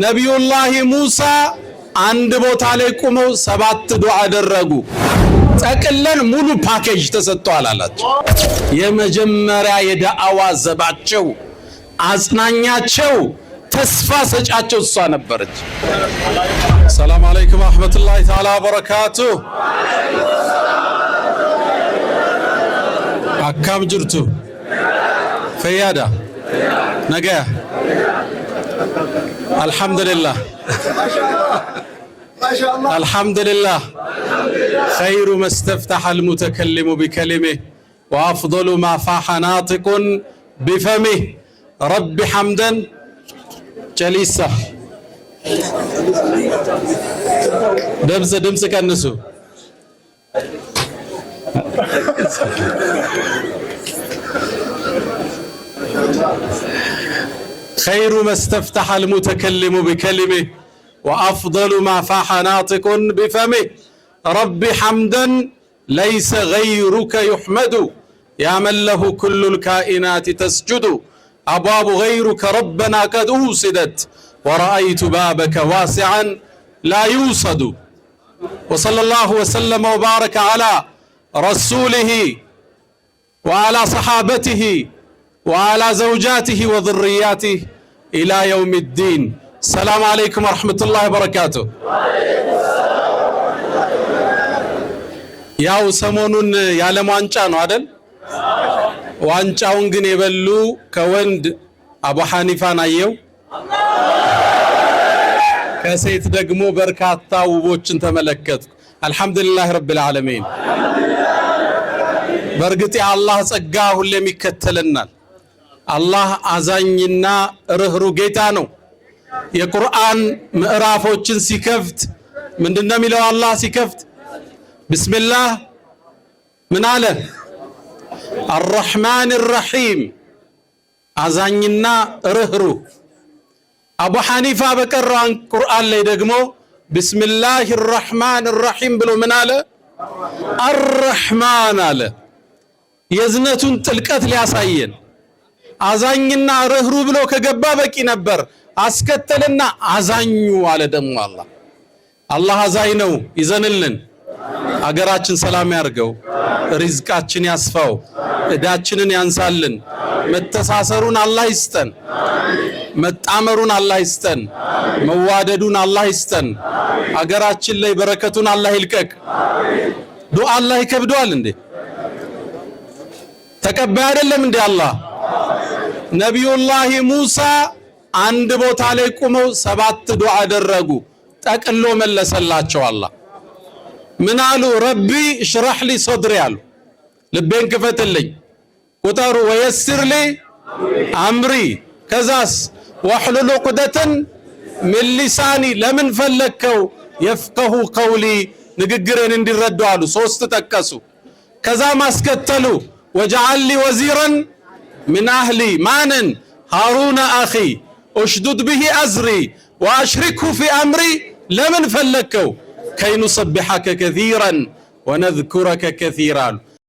ነብዩላህ ሙሳ አንድ ቦታ ላይ ቆመው 7 ዱዓ አደረጉ። ጠቅለን ሙሉ ፓኬጅ ተሰጥቷል አላቸው። የመጀመሪያ የዳዕዋ ዘባቸው አጽናኛቸው ተስፋ ሰጫቸው እሷ ነበረች። ሰላም አለይኩም ወራህመቱላሂ ተዓላ ወበረካቱሁ። አካም ጅርቱ ፈያዳ ነገያ አልሐምዱሊላህ الحمد لله خير ما استفتح المتكلم بكلمه وأفضل ما فاح ناطق بفمه رب حمدا جليسا دمس كنسو خير ما استفتح المتكلم بكلمه وأفضل ما فاح ناطق بفمه رب حمدا ليس غيرك يحمد يا من له كل الكائنات تسجد أبواب غيرك ربنا قد أوسدت ورأيت بابك واسعا لا يوصد وصلى الله وسلم وبارك على رسوله وعلى صحابته وعلى زوجاته وذرياته إلى يوم الدين. السلام عليكم ورحمة الله وبركاته. ያው ሰሞኑን ያለም ዋንጫ ነው አይደል? ዋንጫውን ግን የበሉ ከወንድ አቡ ሐኒፋን አየው፣ ከሴት ደግሞ በርካታ ውቦችን ተመለከትኩ። አልহামዱሊላህ ረብል ዓለሚን። በርግጥ የአላህ ጸጋ ሁሌም ይከተለናል። አላህ አዛኝና ርህሩህ ጌታ ነው። የቁርአን ምዕራፎችን ሲከፍት ምንድነው የሚለው? አላህ ሲከፍት ቢስሚላህ ምን አለ? አርረህማን الرحيم አዛኝና ርህሩህ። አቡ ሐኒፋ በቀራን ቁርአን ላይ ደግሞ ቢስሚላህ الرحمن الرحيم ብሎ ምን አለ? አርረህማን አለ። የዝነቱን ጥልቀት ሊያሳየን አዛኝና ርህሩህ ብሎ ከገባ በቂ ነበር። አስከተልና አዛኙ አለ ደግሞ አላህ አዛኝ ነው። ይዘንልን፣ አገራችን ሰላም ያርገው፣ ሪዝቃችን ያስፋው፣ እዳችንን ያንሳልን፣ መተሳሰሩን አላህ ይስጠን፣ መጣመሩን አላህ ይስጠን፣ መዋደዱን አላህ ይስጠን፣ አገራችን ላይ በረከቱን አላህ ይልቀቅ። ዱዓ አላህ ይከብደዋል እንዴ? ተቀባይ አይደለም እንዴ አላህ? ነብዩላህ ሙሳ አንድ ቦታ ላይ ቆመው 7 ዱዓ አደረጉ። ጠቅሎ መለሰላቸው አላህ። ምን አሉ? ረቢ ሽራህ ሊ ሶድሪ አሉ፣ ልቤን ክፈትልኝ። ቁጠሩ ወየስር ሊ አምሪ፣ ከዛስ ወህሉል ዑቅደተን ሚን ሊሳኒ፣ ለምን ፈለከው? የፍቀሁ ቀውሊ፣ ንግግሬን እንዲረዱ አሉ። 3 ጠቀሱ። ከዛ ማስከተሉ ወጀዐል ሊ ወዚረን ሚን አህሊ፣ ማንን? ሃሩነ አኺ اشدد به أزري وأشركه في أمري لمن فلكوا كي نسبحك كثيرا ونذكرك كثيرا